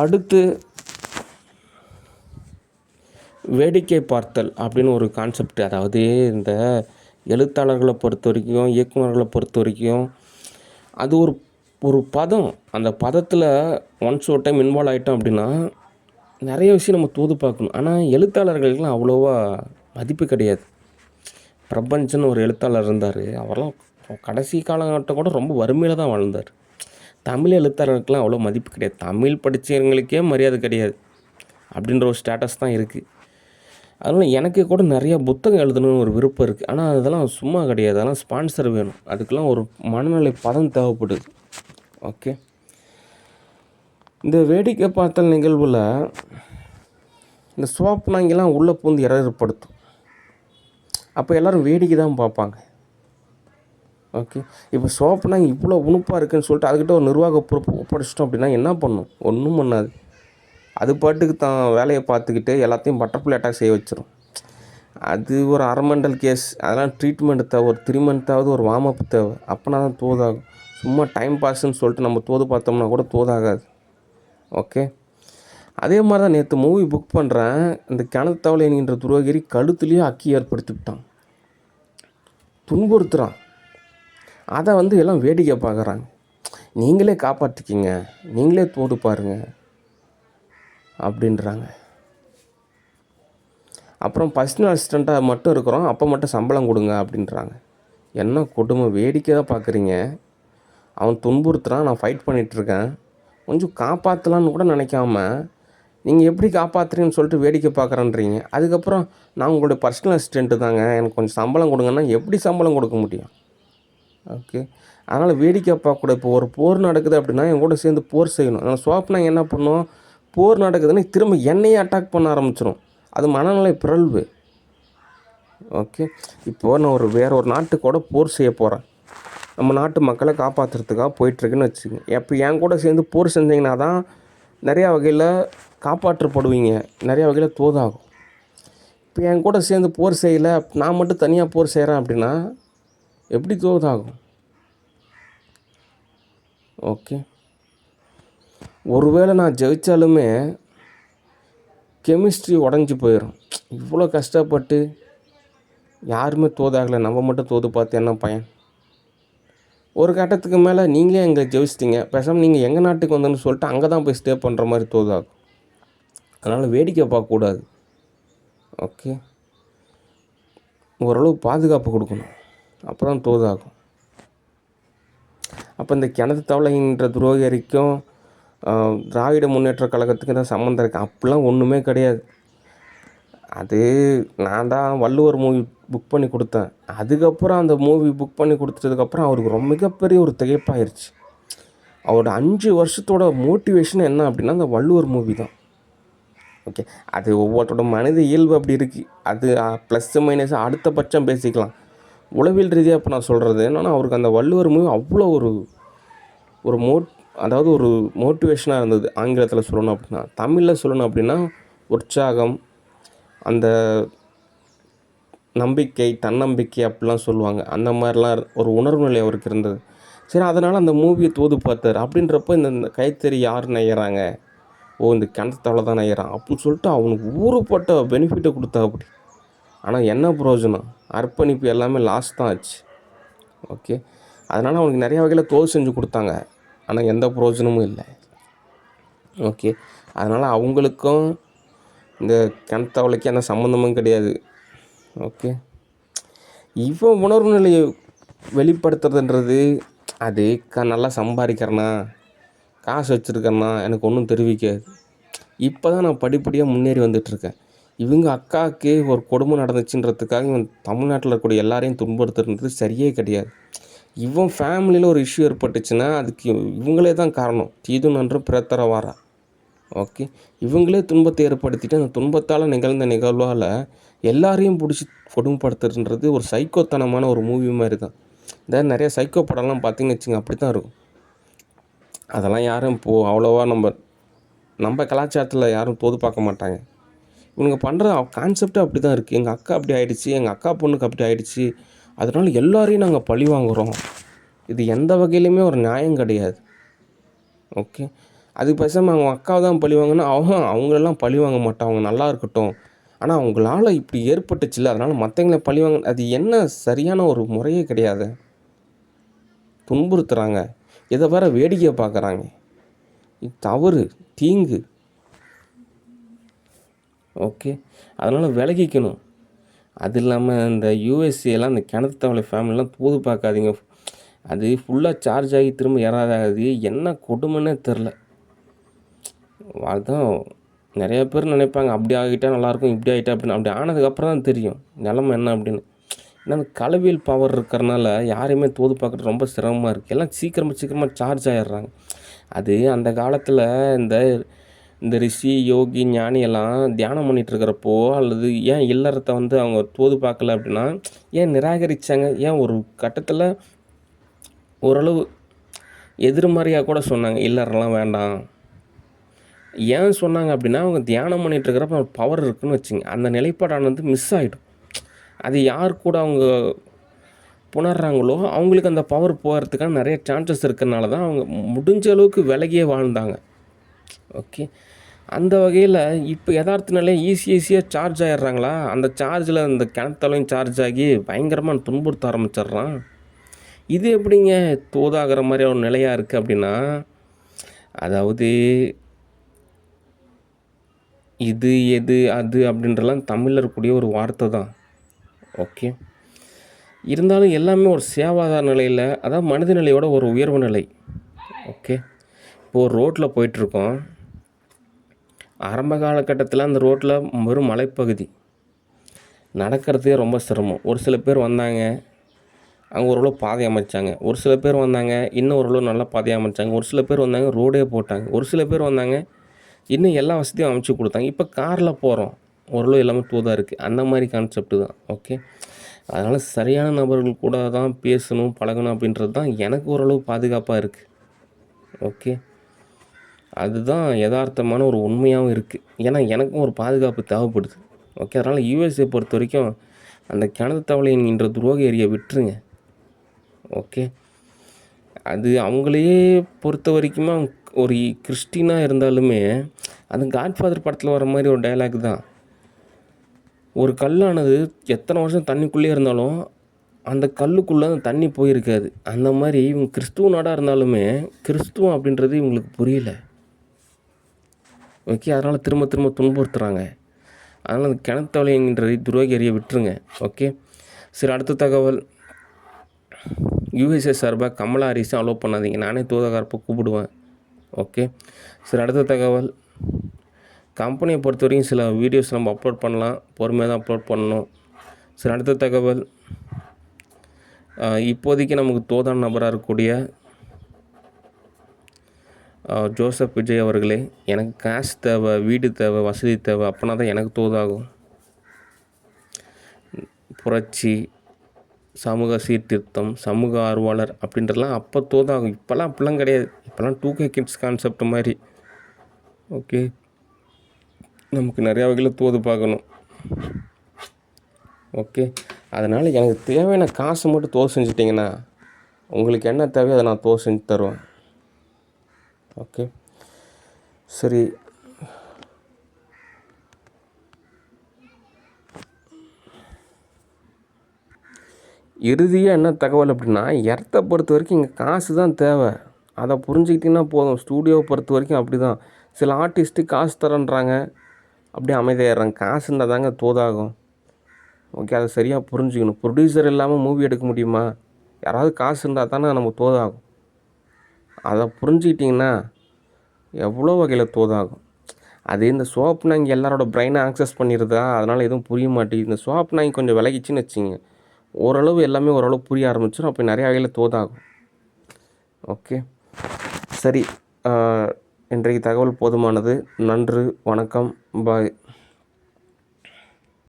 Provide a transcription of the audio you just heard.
அடுத்து வேடிக்கை பார்த்தல் அப்படின்னு ஒரு கான்செப்ட். அதாவது இந்த எழுத்தாளர்களை பொறுத்த வரைக்கும், இயக்குநர்களை பொறுத்த வரைக்கும் அது ஒரு ஒரு பதம். அந்த பதத்தில் ஒன்ஸ் ஒரு டைம் இன்வால்வ் ஆகிட்டோம் அப்படின்னா நிறைய விஷயம் நம்ம தோது பார்க்கணும். ஆனால் எழுத்தாளர்களுக்கெலாம் அவ்வளோவா மதிப்பு கிடையாது. பிரபஞ்சன்னு ஒரு எழுத்தாளர் இருந்தார். அவரெல்லாம் கடைசி காலகட்டம் கூட ரொம்ப வறுமையில் தான் வாழ்ந்தார். தமிழ் எழுத்தாளர்களுக்கெலாம் அவ்வளோ மதிப்பு கிடையாது. தமிழ் படித்தவங்களுக்கே மரியாதை கிடையாது அப்படின்ற ஒரு ஸ்டேட்டஸ் தான் இருக்குது. அதனால் எனக்கு கூட நிறையா புத்தகம் எழுதணும்னு ஒரு விருப்பம் இருக்குது. ஆனால் அதெல்லாம் சும்மா கிடையாது. அதெல்லாம் ஸ்பான்சர் வேணும். அதுக்கெல்லாம் ஒரு மனநிலை பதம் தேவைப்படுது. ஓகே, இந்த வேடிக்கை பார்த்தல் நிகழ்வில் இந்த சோப்புனாங்கெல்லாம் உள்ளே பூந்து ஏற்படுத்தும். அப்போ எல்லோரும் வேடிக்கை தான் பார்ப்பாங்க. ஓகே, இப்போ சோப்புனாங்க இவ்வளோ உணுப்பாக இருக்குதுன்னு சொல்லிட்டு அதுக்கிட்ட ஒரு நிர்வாக பொறுப்பு ஒப்படைச்சிட்டோம் அப்படின்னா என்ன பண்ணும்? ஒன்றும் பண்ணாது. அது பாட்டுக்கு தான் வேலையை பார்த்துக்கிட்டு எல்லாத்தையும் பட்டர்ஃப்ளை அட்டாக் செய்ய வச்சிடும். அது ஒரு அரைமெண்டல் கேஸ். அதெல்லாம் ட்ரீட்மெண்ட் தேவை. ஒரு 3 மந்த்தாவது ஒரு வார்ம் அப் தேவை. அப்போனா தான் தோதாகும். சும்மா டைம் பாஸ்ன்னு சொல்லிட்டு நம்ம தோது பார்த்தோம்னா கூட தோதாகாது. ஓகே, அதே மாதிரி தான் நேற்று மூவி புக் பண்ணுறேன். இந்த கிணத்து தவளை என்கின்ற துரோகிரி கழுத்துலேயே அக்கி ஏற்படுத்தி விட்டான், துன்புறுத்துகிறான். அதை எல்லாம் வேடிக்கை பார்க்குறாங்க. நீங்களே காப்பாற்றிக்கிங்க, நீங்களே தோது பாருங்கள் அப்படின்றாங்க. அப்புறம் பர்சனல் அசிஸ்டண்ட்டாக மட்டும் இருக்கிறோம், அப்போ மட்டும் சம்பளம் கொடுங்க அப்படின்றாங்க. என்ன கொடுமை! வேடிக்கை தான் பார்க்குறீங்க. அவன் துன்புறுத்துறான், நான் ஃபைட் பண்ணிகிட்ருக்கேன். கொஞ்சம் காப்பாற்றலான்னு கூட நினைக்காம நீங்கள் எப்படி காப்பாற்றுறீங்கன்னு சொல்லிட்டு வேடிக்கை பார்க்குறேன்றீங்க. அதுக்கப்புறம் நான் உங்களுடைய பர்சனல் அசிஸ்டண்ட்டு தாங்க, எனக்கு கொஞ்சம் சம்பளம் கொடுங்கன்னா எப்படி சம்பளம் கொடுக்க முடியும்? ஓகே, அதனால் வேடிக்கை பார்க்கக்கூடாது. இப்போ ஒரு போர் நடக்குது அப்படின்னா என் கூட சேர்ந்து போர் செய்யணும். அதனால் சோப்னா என்ன பண்ணும்? போர் நடக்குதுன்னு திரும்ப என்னையே அட்டாக் பண்ண ஆரம்பிச்சிடும். அது மனநிலை பிறழ்வு. ஓகே, இப்போது நான் வேறு ஒரு நாட்டுக்கூட போர் செய்ய போகிறேன். நம்ம நாட்டு மக்களை காப்பாற்றுறதுக்காக போயிட்டுருக்குன்னு வச்சுக்கோங்க. எப்போ என் கூட சேர்ந்து போர் செஞ்சிங்கன்னா தான் நிறையா வகையில் காப்பாற்றப்படுவீங்க, நிறையா வகையில் தோதாகும். இப்போ என் கூட சேர்ந்து போர் செய்யலை, நான் மட்டும் தனியாக போர் செய்கிறேன் அப்படின்னா எப்படி தோதாகும்? ஓகே, ஒருவேளை நான் ஜெயித்தாலுமே கெமிஸ்ட்ரி உடஞ்சி போயிடும். இவ்வளோ கஷ்டப்பட்டு யாருமே தோதாகலை, நம்ம மட்டும் தோது பார்த்து என்ன பயன்? ஒரு கட்டத்துக்கு மேலே நீங்களே எங்களை ஜெயிச்சிட்டிங்க, பேசாமல் நீங்கள் எங்கள் நாட்டுக்கு வந்தோன்னு சொல்லிட்டு அங்கே தான் போய் ஸ்டே பண்ணுற மாதிரி தோதாகும். அதனால் வேடிக்கை பார்க்கக்கூடாது. ஓகே, ஓரளவு பாதுகாப்பு கொடுக்கணும், அப்போ தான் தோதாகும். அப்போ இந்த கிணத்து தவளைன்ற துரோகரிக்கும் திராவிட முன்னேற்ற கழகத்துக்கு தான் சம்மந்தம் இருக்குது. அப்படிலாம் ஒன்றுமே கிடையாது. அது நான் தான் வள்ளுவர் மூவி புக் பண்ணி கொடுத்தேன். அதுக்கப்புறம் அந்த மூவி புக் பண்ணி கொடுத்ததுக்கப்புறம் அவருக்கு ரொம்ப மிகப்பெரிய ஒரு திகைப்பாயிருச்சு. அவரோட 5 வருஷத்தோட மோட்டிவேஷன் என்ன அப்படின்னா அந்த வள்ளுவர் மூவி தான். ஓகே, அது ஒவ்வொருத்தோட மனித இயல்பு அப்படி இருக்குது. அது ப்ளஸ்ஸு மைனஸ் அடுத்த பட்சம் பேசிக்கலாம். உளவியல் ரீதியாக இப்போ நான் சொல்கிறது என்னென்னா அவருக்கு அந்த வள்ளுவர் மூவி அவ்வளோ ஒரு அதாவது ஒரு மோட்டிவேஷனாக இருந்தது. ஆங்கிலத்தில் சொல்லணும் அப்படின்னா, தமிழில் சொல்லணும் அப்படின்னா உற்சாகம், அந்த நம்பிக்கை, தன்னம்பிக்கை அப்படிலாம் சொல்லுவாங்க. அந்த மாதிரிலாம் ஒரு உணர்வு நிலை அவருக்கு இருந்தது. சரி, அதனால் அந்த மூவியை தோது பார்த்தார். அப்படின்றப்ப இந்த கைத்தறி யார் நெய்யறாங்க? இந்த கிணத்தவளை தான் நெய்யறான் அப்படின்னு சொல்லிட்டு அவனுக்கு ஊறுப்பட்ட பெனிஃபிட்டை கொடுத்தா அப்படி. ஆனால் என்ன பிரயோஜனம்? அர்ப்பணிப்பு எல்லாமே லாஸ் தான் ஆச்சு. ஓகே, அதனால் அவனுக்கு நிறையா வகையில் தோது செஞ்சு கொடுத்தாங்க. ஆனால் எந்த பிரயோஜனமும் இல்லை. ஓகே, அதனால் அவங்களுக்கும் இந்த கிணத்தவளைக்கு எந்த சம்மந்தமும் கிடையாது. ஓகே, இவன் உணர்வு நிலையை வெளிப்படுத்துறதுன்றது அது நல்லா சம்பாதிக்கிறேன்னா, காசு வச்சுருக்கேன்னா எனக்கு ஒன்றும் தெரிவிக்காது. இப்போ தான் நான் படிப்படியாக முன்னேறி வந்துட்டுருக்கேன். இவங்க அக்காவுக்கு ஒரு கொடுமை நடந்துச்சுன்றதுக்காக இவன் தமிழ்நாட்டில் இருக்கக்கூடிய எல்லாரையும் துன்புறுத்துறது சரியே கிடையாது. இவன் ஃபேமிலியில் ஒரு இஷ்யூ ஏற்பட்டுச்சுன்னா அதுக்கு இவங்களே தான் காரணம். தீது நன்று பிறத்தர வாரா. ஓகே, இவங்களே துன்பத்தை ஏற்படுத்திட்டு அந்த துன்பத்தால் நிகழ்ந்த நிகழ்வால் எல்லாரையும் பிடிச்சி கொடுமைப்படுத்துறதுன்றது ஒரு சைக்கோத்தனமான ஒரு மூவி மாதிரி தான். இந்த நிறைய சைக்கோ படம்லாம் பார்த்திங்கன்னு வச்சுங்க, அப்படி தான் இருக்கும். அதெல்லாம் யாரும் இப்போது அவ்வளோவா நம்ம கலாச்சாரத்தில் யாரும் தோது பார்க்க மாட்டாங்க. இவங்க பண்ணுற கான்செப்டே அப்படி தான் இருக்குது. எங்கள் அக்கா அப்படி ஆகிடுச்சி, எங்கள் அக்கா பொண்ணுக்கு அப்படி ஆகிடுச்சி, அதனால எல்லாரையும் நாங்கள் பழி வாங்குகிறோம். இது எந்த வகையிலையுமே ஒரு நியாயம் கிடையாது. ஓகே, அதுக்கு பேசாமல் அவங்க அக்காவை தான் பழி வாங்கினா அவங்களெல்லாம் பழி வாங்க மாட்டான், அவங்க நல்லா இருக்கட்டும். ஆனால் அவங்களால இப்படி ஏற்பட்டுச்சுல்ல, அதனால் மற்றவங்கள பழி வாங்க, அது என்ன சரியான ஒரு முறையே கிடையாது. துன்புறுத்துகிறாங்க, இதை வேற வேடிக்கையை பார்க்குறாங்க. இது தவறு, தீங்கு. ஓகே, அதனால் விலகிக்கணும். அது இல்லாமல் இந்த யூஎஸ்ஏலாம் இந்த கிணத்து தவளை ஃபேமிலிலாம் தூது பார்க்காதீங்க. அது ஃபுல்லாக சார்ஜ் ஆகி திரும்ப ஏறாதாது, என்ன கொடுமைன்னே தெரில. அதுதான் நிறைய பேர் நினைப்பாங்க, அப்படி ஆகிட்டால் நல்லாயிருக்கும், இப்படி ஆகிட்டா அப்படின்னு. அப்படி ஆனதுக்கப்புறம் தான் தெரியும் நிலமை என்ன அப்படின்னு. ஏன்னா அந்த கலவியல் பவர் இருக்கிறனால யாரையுமே தூது பார்க்குறது ரொம்ப சிரமமாக இருக்குது. எல்லாம் சீக்கிரமாக சார்ஜ் ஆகிடுறாங்க. அது அந்த காலத்தில் இந்த ரிஷி, யோகி, ஞானியெல்லாம் தியானம் பண்ணிகிட்ருக்கிறப்போ, அல்லது ஏன் இல்லறத்தை அவங்க தூது பார்க்கல அப்படின்னா, ஏன் நிராகரித்தாங்க? ஏன் ஒரு கட்டத்தில் ஓரளவு எதிர்மறையாக கூட சொன்னாங்க, இல்லறெல்லாம் வேண்டாம். ஏன் சொன்னாங்க அப்படின்னா, அவங்க தியானம் பண்ணிகிட்ருக்கிறப்ப பவர் இருக்குதுன்னு வச்சுங்க, அந்த நிலைப்பாடானது மிஸ் ஆகிடும். அது யார் கூட அவங்க புணர்றாங்களோ அவங்களுக்கு அந்த பவர் போகிறதுக்கான நிறைய சான்சஸ் இருக்கிறனால தான் அவங்க முடிஞ்ச அளவுக்கு விலகியே வாழ்ந்தாங்க. ஓகே, அந்த வகையில் இப்போ யதார்த்த நிலையை ஈஸியாக சார்ஜ் ஆகிடுறாங்களா, அந்த சார்ஜில் இந்த கிணத்தலையும் சார்ஜ் ஆகி பயங்கரமாக துன்புறுத்த ஆரம்பிச்சிட்றான். இது எப்படிங்க தோதாகிற மாதிரி ஒரு நிலையாக இருக்குது அப்படின்னா, அதாவது இது எது அது அப்படின்றலாம் தமிழில் இருக்கக்கூடிய ஒரு வார்த்தை தான். ஓகே, இருந்தாலும் எல்லாமே ஒரு சேவாதார நிலையில், அதாவது மனித நிலையோட ஒரு உயர்வு நிலை. ஓகே, இப்போது ஒரு ரோட்டில் போயிட்டுருக்கோம். ஆரம்ப காலகட்டத்தில் அந்த ரோட்டில் வெறும் மலைப்பகுதி, நடக்கிறதுக்கே ரொம்ப சிரமம். ஒரு சில பேர் வந்தாங்க, அவங்க ஓரளவு பாதை அமைச்சாங்க. ஒரு சில பேர் வந்தாங்க, இன்னும் ஓரளவு நல்லா பாதை அமைச்சாங்க. ஒரு சில பேர் வந்தாங்க, ரோடே போட்டாங்க. ஒரு சில பேர் வந்தாங்க, இன்னும் எல்லா வசதியும் அமைச்சு கொடுத்தாங்க. இப்போ காரில் போகிறோம், ஓரளவு எல்லாமே தூதாக இருக்குது. அந்த மாதிரி கான்செப்ட்டு தான். ஓகே, அதனால் சரியான நபர்கள் கூட தான் பேசணும், பழகணும் அப்படின்றது தான் எனக்கு ஓரளவு பாதுகாப்பாக இருக்குது. ஓகே, அதுதான் யதார்த்தமான ஒரு உண்மையாகவும் இருக்குது. ஏன்னா எனக்கும் ஒரு பாதுகாப்பு தேவைப்படுது. ஓகே, அதனால் யூஎஸ்ஏ பொறுத்த வரைக்கும் அந்த கிணத்து தவளை என்கின்ற துரோக ஏரியை விட்டுருங்க. ஓகே, அது அவங்களையே பொறுத்த வரைக்குமே அவங்க ஒரு கிறிஸ்டினாக இருந்தாலுமே, அது காட்ஃபாதர் படத்தில் வர மாதிரி ஒரு டைலாக் தான். ஒரு கல்லானது எத்தனை வருஷம் தண்ணிக்குள்ளே இருந்தாலும் அந்த கல்லுக்குள்ளே அந்த தண்ணி போயிருக்காது. அந்த மாதிரி இவங்க கிறிஸ்துவ நாடாக இருந்தாலுமே கிறிஸ்துவம் அப்படின்றது இவங்களுக்கு புரியல. ஓகே, அதனால் திரும்ப துன்புறுத்துகிறாங்க. அதனால் அந்த கிணத்தவளை என்கின்ற துரோகி எறிய விட்டுருங்க. ஓகே, சரி, அடுத்த தகவல். யூஎஸ்ஏ சார்பாக கமலா ஹாரிஸை அலோவ் பண்ணாதீங்க, நானே தூதகாரப்போ கூப்பிடுவேன். ஓகே, சரி, அடுத்த தகவல். கம்பெனியை பொறுத்த வரைக்கும் சில வீடியோஸ் நம்ம அப்லோட் பண்ணலாம், பொறுமையாக தான் அப்லோட் பண்ணணும். சரி, அடுத்த தகவல். இப்போதைக்கு நமக்கு தோதான நபராக இருக்கக்கூடிய ஜோசப் விஜய் அவர்களே, எனக்கு காசு தேவை, வீடு தேவை, வசதி தேவை, அப்படின்னா தான் எனக்கு தோதாகும். புரட்சி, சமூக சீர்திருத்தம், சமூக ஆர்வலர் அப்படின்றலாம் அப்போ தோதாகும். இப்போல்லாம் அப்படிலாம் கிடையாது. இப்போல்லாம் 2K கிட்ஸ் கான்செப்ட் மாதிரி. ஓகே, நமக்கு நிறையா வகையில் தோது பார்க்கணும். ஓகே, அதனால் எனக்கு தேவையான காசை மட்டும் தோது செஞ்சிட்டிங்கன்னா, உங்களுக்கு என்ன தேவையோ அதை நான் தோது செஞ்சு தருவேன். ஓகே, சரி, இறுதியாக என்ன தகவல் அப்படின்னா, இடத்த பொறுத்த வரைக்கும் இங்கே காசு தான் தேவை. அதை புரிஞ்சுக்கிட்டிங்கன்னா போதும். ஸ்டூடியோவை பொறுத்த வரைக்கும் அப்படி தான். சில ஆர்டிஸ்ட்டு காசு தரேன்றாங்க, அப்படியே அமைதியாகிடுறாங்க. காசு இருந்தால் தாங்க தோதாகும். ஓகே, அதை சரியாக புரிஞ்சுக்கணும். ப்ரொடியூசர் இல்லாமல் மூவி எடுக்க முடியுமா? யாராவது காசு இருந்தால் தானே நம்ம தோதாகும். அதை புரிஞ்சுக்கிட்டிங்கன்னா எவ்வளோ வகையில் தோதாகும். அது இந்த சோப்பு நாய்ங்க எல்லாரோட பிரெயினை ஆக்சஸ் பண்ணிடுதா, அதனால் எதுவும் புரிய மாட்டேங்குது. இந்த சோப்பு நாய் கொஞ்சம் விலகிச்சின்னு வச்சுங்க, ஓரளவு எல்லாமே ஓரளவு புரிய ஆரம்பிச்சிடும். அப்போ நிறையா வகையில் தோதாகும். ஓகே, சரி, இன்றைக்கு தகவல் போதுமானது. நன்றி, வணக்கம், பாய்.